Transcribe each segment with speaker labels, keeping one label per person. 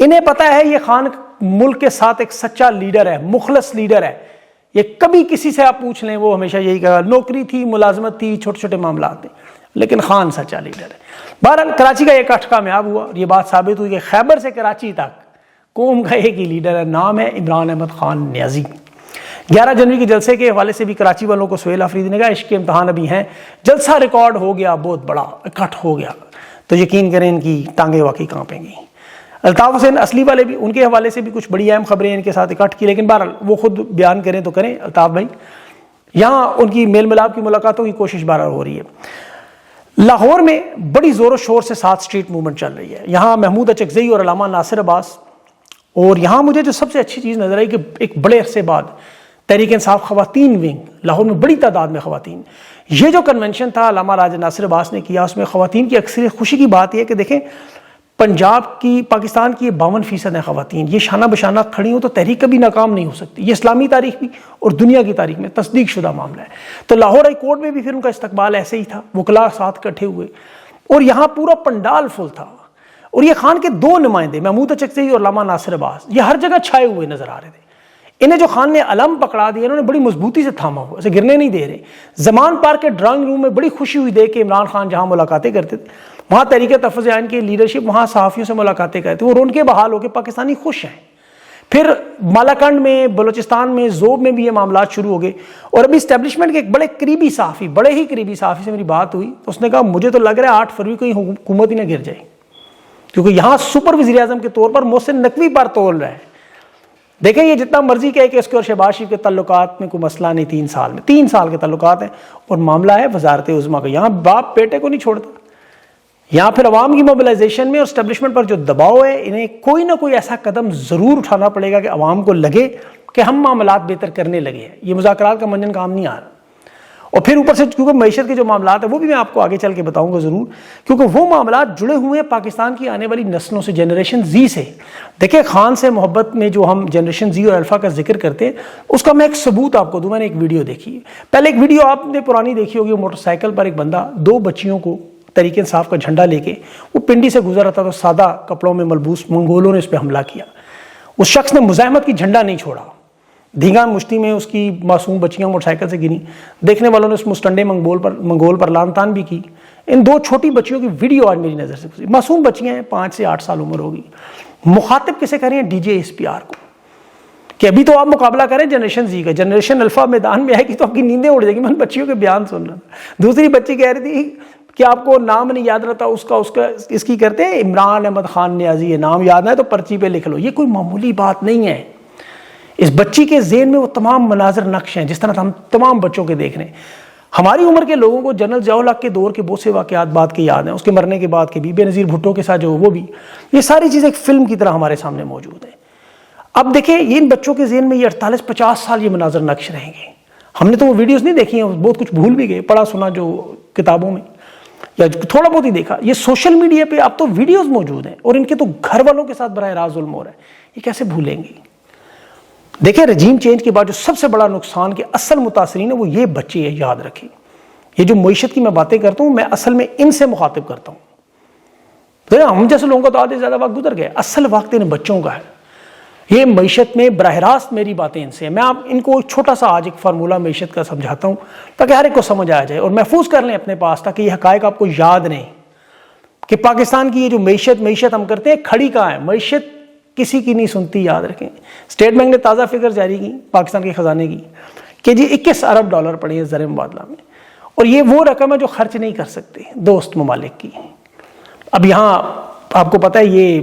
Speaker 1: انہیں پتا ہے یہ خان ملک کے ساتھ ایک سچا لیڈر ہے، مخلص لیڈر ہے. یہ کبھی کسی سے آپ پوچھ لیں وہ ہمیشہ یہی کہا نوکری تھی، ملازمت تھی، چھوٹے چھوٹے معاملات تھے، لیکن خان سچا لیڈر ہے. بہرحال کراچی کا یہ کٹ کامیاب ہوا اور یہ بات ثابت ہوئی کہ خیبر سے کراچی تک قوم کا ایک ہی لیڈر ہے، نام ہے عمران احمد خان نیازی. 11 جنوری کے جلسے کے حوالے سے بھی کراچی والوں کو سہیل آفریدی نے کہا عشق کے امتحان ابھی ہیں، جلسہ ریکارڈ ہو گیا، بہت بڑا اکٹھ ہو گیا، تو یقین کریں ان کی ٹانگیں واقعی کانپیں گی. الطاف حسین اصلی والے بھی ان کے حوالے سے بھی کچھ بڑی اہم خبریں ان کے ساتھ اکٹھ کی، لیکن بہرحال وہ خود بیان کریں تو کریں الطاف بھائی. یہاں ان کی میل ملاپ کی ملاقاتوں کی کوشش بہرحال ہو رہی ہے. لاہور میں بڑی زور و شور سے 7 اسٹریٹ موومنٹ چل رہی ہے. یہاں محمود اچکزئی اور علامہ ناصر عباس، اور یہاں مجھے جو سب سے اچھی چیز نظر آئی کہ ایک بڑے عرصے بعد تحریک انصاف خواتین ونگ لاہور میں بڑی تعداد میں خواتین، یہ جو کنونشن تھا علامہ راجہ ناصر عباس نے کیا، اس میں خواتین کی اکثریت. خوشی کی بات یہ ہے کہ دیکھیں پنجاب کی، پاکستان کی 52% ہیں خواتین، یہ شانہ بشانہ کھڑی ہوں تو تحریک کبھی ناکام نہیں ہو سکتی. یہ اسلامی تاریخ بھی اور دنیا کی تاریخ میں تصدیق شدہ معاملہ ہے. تو لاہور ہائی کورٹ میں بھی پھر ان کا استقبال ایسے ہی تھا، وکلاء ساتھ اکٹھے ہوئے اور یہاں پورا پنڈال فل تھا. اور یہ خان کے 2 نمائندے محمود اچکزئی اور علامہ ناصر عباس یہ ہر جگہ چھائے ہوئے نظر آ رہے تھے. انہیں جو خان نے علم پکڑا دیا انہوں نے بڑی مضبوطی سے تھاما ہوا، اسے گرنے نہیں دے رہے. زمان پارک کے ڈرائنگ روم میں بڑی خوشی ہوئی دیکھ کے عمران خان جہاں ملاقاتیں کرتے تھے، وہاں تحریک تحفظ عین کی لیڈرشپ وہاں صحافیوں سے ملاقاتیں کرتے اور ان کے بحال ہو کے پاکستانی خوش ہیں. پھر مالاکنڈ میں، بلوچستان میں، زوب میں بھی یہ معاملات شروع ہو گئے. اور ابھی اسٹیبلشمنٹ کے ایک بڑے قریبی صحافی، بڑے ہی قریبی صحافی سے میری بات ہوئی، اس نے کہا مجھے تو لگ رہا ہے 8 فروری کو ہی حکومت ہی نہ گر جائے، کیونکہ یہاں سپر وزیر اعظم کے طور پر محسن نقوی پر تول رہے ہیں. دیکھیں یہ جتنا مرضی کہے کہ اس کے اور شہباز شریف کے تعلقات میں کوئی مسئلہ نہیں، 3 سال کے تعلقات ہیں اور معاملہ ہے وزارت عظمیٰ کا. یہاں باپ بیٹے کو نہیں چھوڑتا. یہاں پھر عوام کی موبلائزیشن میں اور اسٹیبلشمنٹ پر جو دباؤ ہے، انہیں کوئی نہ کوئی ایسا قدم ضرور اٹھانا پڑے گا کہ عوام کو لگے کہ ہم معاملات بہتر کرنے لگے ہیں. یہ مذاکرات کا منجن کام نہیں آ رہا. اور پھر اوپر سے کیونکہ معیشت کے جو معاملات ہیں وہ بھی میں آپ کو آگے چل کے بتاؤں گا ضرور، کیونکہ وہ معاملات جڑے ہوئے ہیں پاکستان کی آنے والی نسلوں سے، جنریشن زی سے. دیکھیں خان سے محبت میں جو ہم جنریشن زی اور الفا کا ذکر کرتے ہیں، اس کا میں ایک ثبوت آپ کو دوں. میں نے ایک ویڈیو دیکھی، پہلے ایک ویڈیو آپ نے پرانی دیکھی ہوگی، موٹر سائیکل پر ایک بندہ 2 بچیوں کو تحریک انصاف کا جھنڈا لے کے وہ پنڈی سے گزر رہا تھا، تو سادہ کپڑوں میں ملبوس منگولوں نے اس پہ حملہ کیا. اس شخص نے مزاحمت کی جھنڈا نہیں چھوڑا، دھینگان مشتی میں اس کی معصوم بچیاں موٹر سائیکل سے گری. دیکھنے والوں نے اس مستنڈے منگول پر لان تان بھی کی. ان 2 چھوٹی بچیوں کی ویڈیو آج میری نظر سے گزری، معصوم بچیاں ہیں، 5 سے 8 سال عمر ہوگی. مخاطب کسے کر رہے ہیں؟ DJSPR کو، کہ ابھی تو آپ مقابلہ کریں جنریشن زی کا، جنریشن الفا میدان میں آئے گی تو آپ کی نیندیں اڑ جائیں گی. میں نے بچیوں کے بیان سن رہا تھا. دوسری بچی کہہ رہی تھی کہ آپ کو نام نہیں یاد رہتا اس کا اس کی کرتے ہیں عمران احمد خان نیازی ہے، نام یاد ہے تو پرچی پہ لکھ لو. یہ کوئی معمولی بات نہیں ہے. اس بچی کے ذہن میں وہ تمام مناظر نقش ہیں جس طرح ہم تمام بچوں کے دیکھ رہے ہیں. ہماری عمر کے لوگوں کو جنرل ضیاء الحق کے دور کے بہت سے واقعات بعد کے یاد ہیں، اس کے مرنے کے بعد کے بھی، بے نظیر بھٹو کے ساتھ جو وہ بھی، یہ ساری چیزیں ایک فلم کی طرح ہمارے سامنے موجود ہیں. اب دیکھیں یہ ان بچوں کے ذہن میں یہ 48-50 سال یہ مناظر نقش رہیں گے. ہم نے تو وہ ویڈیوز نہیں دیکھی ہیں، بہت کچھ بھول بھی گئے، پڑھا سنا جو کتابوں میں یا تھوڑا بہت ہی دیکھا. یہ سوشل میڈیا پہ اب تو ویڈیوز موجود ہیں اور ان کے تو گھر والوں کے ساتھ براہ راست ظلم ہو رہا ہے. یہ کیسے بھولیں گے؟ دیکھیں رجیم چینج کے بعد جو سب سے بڑا نقصان کے اصل متاثرین ہے وہ یہ بچے ہیں، یاد رکھیں. یہ جو معیشت کی میں باتیں کرتا ہوں میں اصل میں ان سے مخاطب کرتا ہوں. ہم جیسے لوگوں کا تو آدھے زیادہ وقت گزر گیا، اصل وقت ان بچوں کا ہے. یہ معیشت میں براہ راست میری باتیں ان سے ہیں. میں آپ ان کو چھوٹا سا آج ایک فارمولہ معیشت کا سمجھاتا ہوں تاکہ ہر ایک کو سمجھ آ جائے اور محفوظ کر لیں اپنے پاس، تاکہ یہ حقائق آپ کو یاد رہیں کہ پاکستان کی یہ جو معیشت ہم کرتے ہیں کھڑی کہاں ہے. معیشت کسی کی نہیں سنتی، یاد رکھیں. اسٹیٹ بینک نے تازہ فگر جاری کی پاکستان کے خزانے کی کہ جی 21 ارب ڈالر پڑے ہیں زر مبادلہ میں، اور یہ وہ رقم ہے جو خرچ نہیں کر سکتے دوست ممالک کی. اب یہاں آپ کو پتہ ہے یہ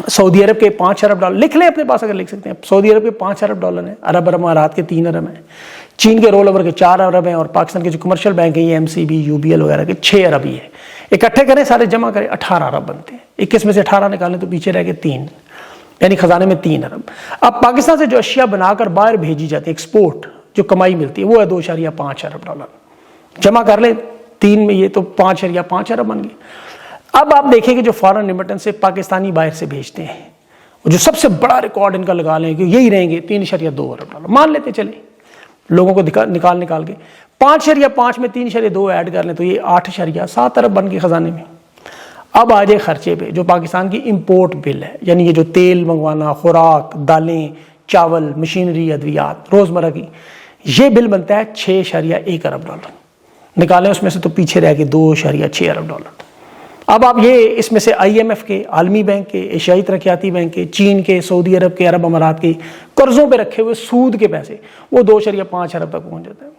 Speaker 1: سعودی عرب کے 5 ارب ڈالر، لکھ لیں اپنے پاس اگر لکھ سکتے ہیں. سعودی عرب کے 5 ارب ڈالر ہیں، عرب امارات کے 3 ارب ہیں، چین کے رول اوور کے 4 ارب ہیں، اور پاکستان کے جو کمرشل بینک ہیں یہ MCB UBL وغیرہ کے 6 ارب ہی ہے. اکٹھے کریں سارے جمع کریں 18 ارب بنتے ہیں. 21 میں سے 18 نکالیں تو پیچھے رہ کے 3، یعنی خزانے میں 3 ارب. اب پاکستان سے جو اشیاء بنا کر باہر بھیجی جاتی ہے، ایکسپورٹ جو کمائی ملتی ہے وہ ہے 2.5 ارب ڈالر. جمع کر لیں 3 میں یہ تو 5.5 ارب بن گئے. اب آپ دیکھیں کہ جو فارن ریمیٹنس سے پاکستانی باہر سے بھیجتے ہیں، جو سب سے بڑا ریکارڈ ان کا لگا لیں کہ یہی رہیں گے 3.2 ارب ڈالر، مان لیتے چلیں لوگوں کو نکال کے 5.5 میں 3.2 ایڈ کر لیں تو یہ 8.7 ارب بن گئے خزانے میں. اب آ جائے خرچے پہ، جو پاکستان کی امپورٹ بل ہے، یعنی یہ جو تیل منگوانا، خوراک، دالیں، چاول، مشینری، ادویات، روزمرہ کی، یہ بل بنتا ہے 6.1 ارب ڈالر، نکالیں اس میں سے تو پیچھے رہ کے 2.6 ارب ڈالر۔ اب آپ یہ اس میں سے IMF کے، عالمی بینک کے، ایشیائی ترقیاتی بینک کے، چین کے، سعودی عرب کے، عرب امارات کے قرضوں پہ رکھے ہوئے سود کے پیسے وہ 2.5 ارب تک پہنچ جاتے ہیں۔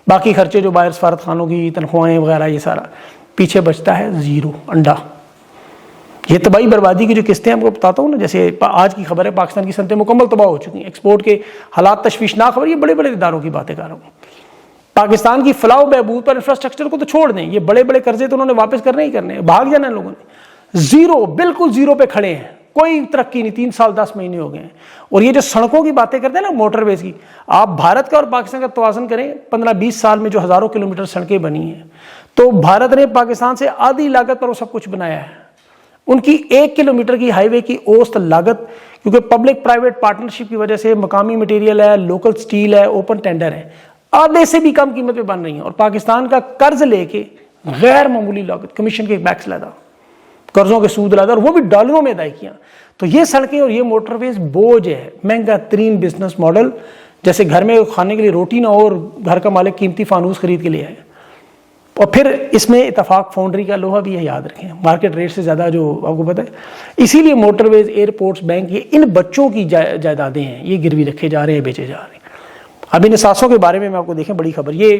Speaker 1: باقی خرچے جو باہر سفارت خانوں کی تنخواہیں وغیرہ، یہ سارا پیچھے بچتا ہے زیرو، انڈا۔ یہ تباہی بربادی کی جو قسطیں آپ کو بتاتا ہوں نا، جیسے آج کی خبر ہے پاکستان کی صنعتیں مکمل تباہ ہو چکی ہیں، ایکسپورٹ کے حالات تشویشناک خبر، یہ بڑے بڑے اداروں کی باتیں کر رہا ہوں۔ پاکستان کی فلاح و بہبود پر انفراسٹرکچر کو تو چھوڑ دیں، یہ بڑے بڑے قرضے تو انہوں نے واپس کرنے ہی کرنے ہیں، بھاگ جانا ہے لوگوں نے، زیرو، بالکل زیرو پہ کھڑے ہیں، کوئی ترقی نہیں، 3 سال 10 مہینے ہو گئے ہیں۔ اور یہ جو سڑکوں کی باتیں کرتے ہیں نا، موٹر ویز کی، آپ بھارت کا اور پاکستان کا توازن کریں، 15-20 سال میں جو ہزاروں کلومیٹر سڑکیں بنی ہیں، تو بھارت نے پاکستان سے آدھی لاگت پر وہ سب کچھ بنایا ہے۔ ان کی 1 کلومیٹر کی ہائی وے کی اوسط لاگت، کیونکہ پبلک پرائیویٹ پارٹنرشپ کی وجہ سے مقامی مٹیریل ہے، لوکل سٹیل ہے، اوپن ٹینڈر ہے، آدھے سے بھی کم قیمت پہ بن رہی ہیں، اور پاکستان کا قرض لے کے غیر معمولی لاگت، کمیشن کے بیکس لادا، قرضوں کے سود لادا، اور وہ بھی ڈالروں میں ادائیگیاں۔ تو یہ سڑکیں اور یہ موٹر ویز بوجھ ہے، مہنگا ترین بزنس ماڈل، جیسے گھر میں کھانے کے لیے روٹی نہ ہو اور گھر کا مالک قیمتی فانوس خرید کے لے آئے۔ اور پھر اس میں اتفاق فاؤنڈری کا لوہا بھی ہے، یاد رکھیں، مارکیٹ ریٹ سے زیادہ جو آپ کو پتہ ہے۔ اسی لیے موٹر ویز، ایئرپورٹس، بینک، یہ ان بچوں کی جائیدادیں ہیں، یہ گروی رکھے جا رہے ہیں، بیچے جا رہے ہیں۔ اب ان اثاثوں کے بارے میں آپ کو دیکھیں بڑی خبر، یہ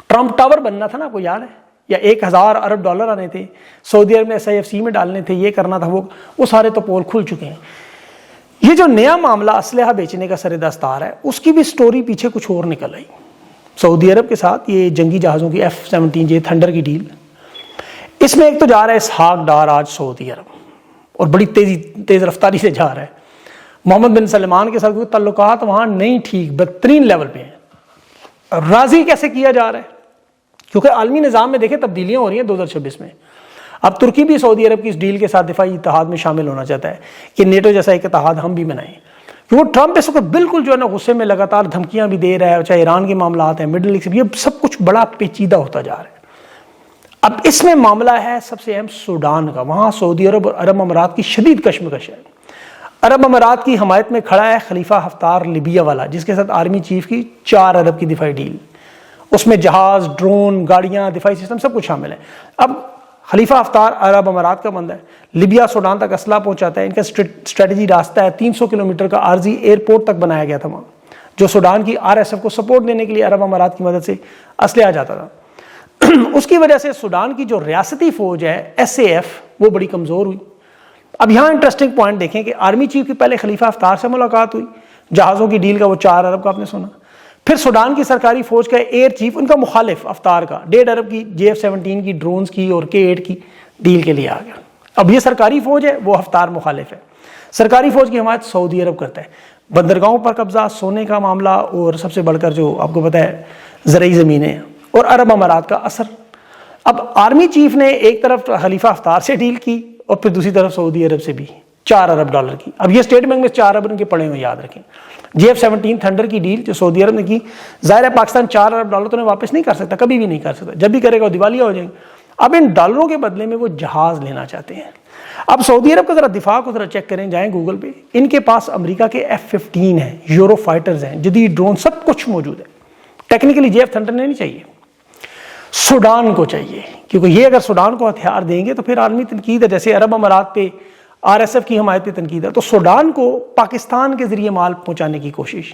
Speaker 1: ٹرمپ ٹاور بننا تھا نا، آپ کو یاد ہے، یا 1000 ارب ڈالر آنے تھے، سعودی عرب نے SIFC میں ڈالنے تھے، یہ کرنا تھا، وہ سارے تو پول کھل چکے ہیں۔ یہ جو نیا معاملہ اسلحہ بیچنے کا سر دستار ہے، اس کی بھی سٹوری پیچھے کچھ اور نکل آئی۔ سعودی عرب کے ساتھ یہ جنگی جہازوں کی F-17J تھنڈر کی ڈیل، اس میں ایک تو جا رہا ہے اسحاق ڈار آج سعودی عرب، اور بڑی تیز رفتاری سے جا رہا ہے۔ محمد بن سلمان کے ساتھ کوئی تعلقات وہاں نہیں ٹھیک، بدترین لیول پہ ہیں۔ راضی کیسے کیا جا رہا ہے؟ کیونکہ عالمی نظام میں دیکھیں تبدیلیاں ہو رہی ہیں 2026 میں۔ اب ترکی بھی سعودی عرب کی اس ڈیل کے ساتھ دفاعی اتحاد میں شامل ہونا چاہتا ہے کہ نیٹو جیسا ایک اتحاد ہم بھی بنائیں، کیونکہ ٹرمپ اس وقت بالکل جو ہے نا غصے میں لگاتار دھمکیاں بھی دے رہا ہے، چاہے ایران کے معاملات ہیں، مڈل ایسٹ، یہ سب کچھ بڑا پیچیدہ ہوتا جا رہا ہے۔ اب اس میں معاملہ ہے سب سے اہم سوڈان کا، وہاں سعودی عرب اور عرب امارات کی شدید کشمکش ہے۔ عرب امارات کی حمایت میں کھڑا ہے خلیفہ حفتار لیبیا والا، جس کے ساتھ آرمی چیف کی 4 ارب کی دفاعی ڈیل، اس میں جہاز، ڈرون، گاڑیاں، دفاعی سسٹم سب کچھ شامل ہے۔ اب خلیفہ حفتار عرب امارات کا بندہ ہے، لیبیا سوڈان تک اسلحہ پہنچاتا ہے، ان کا اسٹریٹجی راستہ ہے 300 کلومیٹر کا عارضی ایئرپورٹ تک بنایا گیا تھا وہاں، جو سوڈان کی RSF کو سپورٹ دینے کے لیے عرب امارات کی مدد سے اسلحہ جاتا تھا۔ اس کی وجہ سے سوڈان کی جو ریاستی فوج ہے SAF وہ بڑی کمزور ہوئی۔ اب یہاں انٹرسٹنگ پوائنٹ دیکھیں کہ آرمی چیف کی پہلے خلیفہ حفتار سے ملاقات ہوئی، جہازوں کی ڈیل کا وہ 4 ارب کا آپ نے سنا، پھر سوڈان کی سرکاری فوج کا ایئر چیف ان کا مخالف حفتار کا 1.5 ارب کی JF-17 کی ڈرونز کی اور K-8 کی ڈیل کے لیے آ گیا۔ اب یہ سرکاری فوج ہے، وہ حفتار مخالف ہے۔ سرکاری فوج کی حمایت سعودی عرب کرتا ہے، بندرگاہوں پر قبضہ، سونے کا معاملہ، اور سب سے بڑھ کر جو آپ کو پتہ ہے زرعی زمینیں، اور عرب امارات کا اثر۔ اب آرمی چیف نے ایک طرف خلیفہ حفتار سے ڈیل کی اور پھر دوسری طرف سعودی عرب سے بھی 4 ارب ڈالر کی۔ اب یہ اسٹیٹ بینک میں 4 ارب ان کے پڑے ہوئے، یاد رکھیں۔ JF-17 تھنڈر کی ڈیل جو سعودی عرب نے کی، ظاہر ہے پاکستان 4 ارب ڈالر تو انہیں واپس نہیں کر سکتا، کبھی بھی نہیں کر سکتا، جب بھی کرے گا وہ دیوالیہ ہو جائیں گے۔ اب ان ڈالروں کے بدلے میں وہ جہاز لینا چاہتے ہیں۔ اب سعودی عرب کا ذرا دفاع کو ذرا چیک کریں، جائیں گوگل پہ، ان کے پاس امریکہ کے F-15 ہیں، یورو فائٹرز ہیں، جدید ڈرون، سب کچھ موجود ہے۔ ٹیکنیکلی JF تھنڈر نہیں چاہیے، سوڈان کو چاہیے، کیونکہ یہ اگر سوڈان کو ہتھیار دیں گے تو پھر عالمی تنقید ہے، جیسے عرب امارات پہ RSF کی حمایت پہ تنقید ہے، تو سوڈان کو پاکستان کے ذریعے مال پہنچانے کی کوشش۔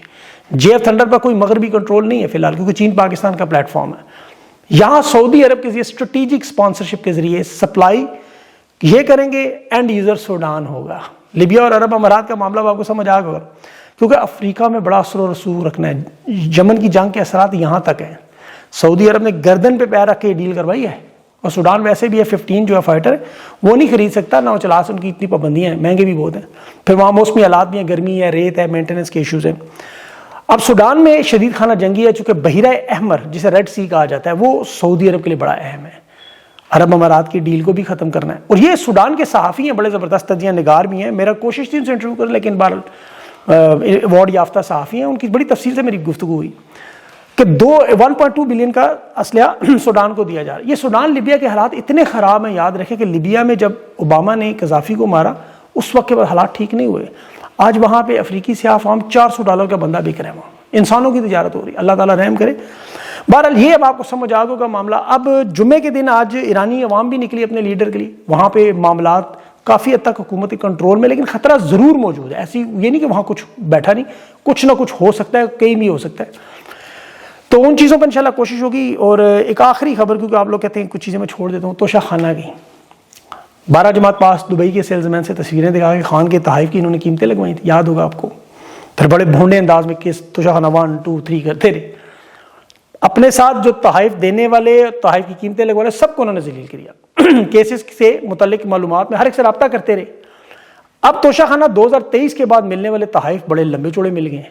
Speaker 1: JF تھنڈر پر کوئی مغربی کنٹرول نہیں ہے فی الحال، کیونکہ چین پاکستان کا پلیٹ فارم ہے۔ یہاں سعودی عرب کے ذریعے اسٹریٹجک اسپانسرشپ کے ذریعے سپلائی یہ کریں گے، اینڈ یوزر سوڈان ہوگا۔ لیبیا اور عرب امارات کا معاملہ آپ کو سمجھ آ گیا، کیونکہ افریقہ میں بڑا اثر و رسوخ رکھنا ہے۔ یمن کی جنگ کے اثرات یہاں تک ہیں، سعودی عرب نے گردن پہ پیر رکھ کے ڈیل کروائی ہے، اور سوڈان ویسے بھی F-15 جو ہے فائٹر ہے وہ نہیں خرید سکتا، نہ وہ چلا، ان کی اتنی پابندیاں ہیں، مہنگے بھی بہت ہیں، پھر وہاں موسمی حالات بھی ہیں، گرمی ہے، ریت ہے، مینٹیننس کے ایشوز ہیں۔ اب سوڈان میں شدید خانہ جنگی ہے، چونکہ بحیرہ احمر جسے ریڈ سی کہا جاتا ہے وہ سعودی عرب کے لیے بڑا اہم ہے، عرب امارات کی ڈیل کو بھی ختم کرنا ہے۔ اور یہ سوڈان کے صحافی ہیں، بڑے زبردست تجزیہ نگار بھی ہیں، میرا کوشش تھی ان سے انٹرویو کریں، لیکن بہرحال ایوارڈ یافتہ صحافی ہیں، ان کی بڑی تفصیل سے میری گفتگو ہوئی۔ کہ 1.2 بلین کا اسلحہ سوڈان کو دیا جا رہا ہے. یہ سوڈان لیبیا کے حالات اتنے خراب ہیں, یاد رکھیں کہ لیبیا میں جب اوباما نے قذافی کو مارا اس وقت کے بعد حالات ٹھیک نہیں ہوئے. آج وہاں پہ افریقی سیاہ فام $400 کا بندہ بک رہا ہے, وہاں انسانوں کی تجارت ہو رہی ہے. اللہ تعالیٰ رحم کرے. بہرحال یہ اب آپ کو سمجھ آ گیا معاملہ. اب جمعے کے دن آج ایرانی عوام بھی نکلی اپنے لیڈر کے لیے. وہاں پہ معاملات کافی حد تک حکومتی کنٹرول میں, لیکن خطرہ ضرور موجود ہے. ایسی یہ نہیں کہ وہاں کچھ بیٹھا نہیں, کچھ نہ کچھ ہو سکتا ہے, کہیں بھی ہو سکتا ہے. تو ان چیزوں پر انشاءاللہ کوشش ہوگی. اور ایک آخری خبر, کیونکہ آپ لوگ کہتے ہیں کچھ چیزیں میں چھوڑ دیتا ہوں, توشہ خانہ کی 12 جماعت پاس دبئی کے سیلز مین سے تصویریں دکھا کے خان کے تحائف کی انہوں نے قیمتیں لگوائی تھیں, یاد ہوگا آپ کو. پھر بڑے بھونڈے انداز میں کیس توشہ خانہ 1 2 3 کرتے رہے. اپنے ساتھ جو تحائف دینے والے, تحائف کی قیمتیں لگوانے, سب کو انہوں نے ذلیل کیا. کیسز سے متعلق معلومات میں ہر ایک سے رابطہ کرتے رہے. اب توشہ خانہ 2023 کے بعد ملنے والے تحائف بڑے لمبے چوڑے مل گئے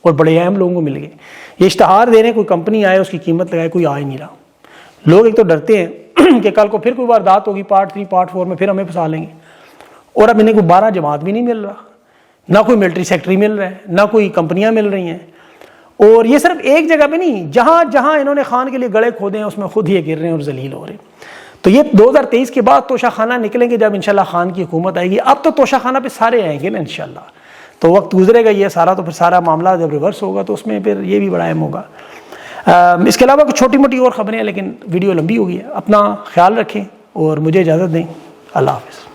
Speaker 1: اور بڑے اہم لوگوں کو مل گئے. یہ اشتہار دے رہے ہیں, کوئی کمپنی آئے اس کی قیمت لگائے, کوئی آ ہی نہیں رہا. لوگ ایک تو ڈرتے ہیں کہ کل کو پھر کوئی واردات ہوگی پارٹ 3 پارٹ 4 میں, پھر ہمیں پھنسا لیں گے. اور اب انہیں کوئی 12 جماعت بھی نہیں مل رہا, نہ کوئی ملٹری سیکٹری مل رہا ہے, نہ کوئی کمپنیاں مل رہی ہیں. اور یہ صرف ایک جگہ پہ نہیں, جہاں جہاں انہوں نے خان کے لیے گڑے کھودے ہیں اس میں خود ہی گر رہے ہیں اور ذلیل ہو رہے ہیں. تو یہ 2023 کے بعد توشہ خانہ نکلیں گے جب انشاءاللہ خان کی حکومت آئے گی. اب تو توشہ خانہ پہ سارے آئیں گے نا انشاءاللہ. تو وقت گزرے گا یہ سارا, تو پھر سارا معاملہ جب ریورس ہوگا تو اس میں پھر یہ بھی بڑا اہم ہوگا. اس کے علاوہ کچھ چھوٹی موٹی اور خبریں ہیں, لیکن ویڈیو لمبی ہوگی ہے. اپنا خیال رکھیں اور مجھے اجازت دیں. اللہ حافظ.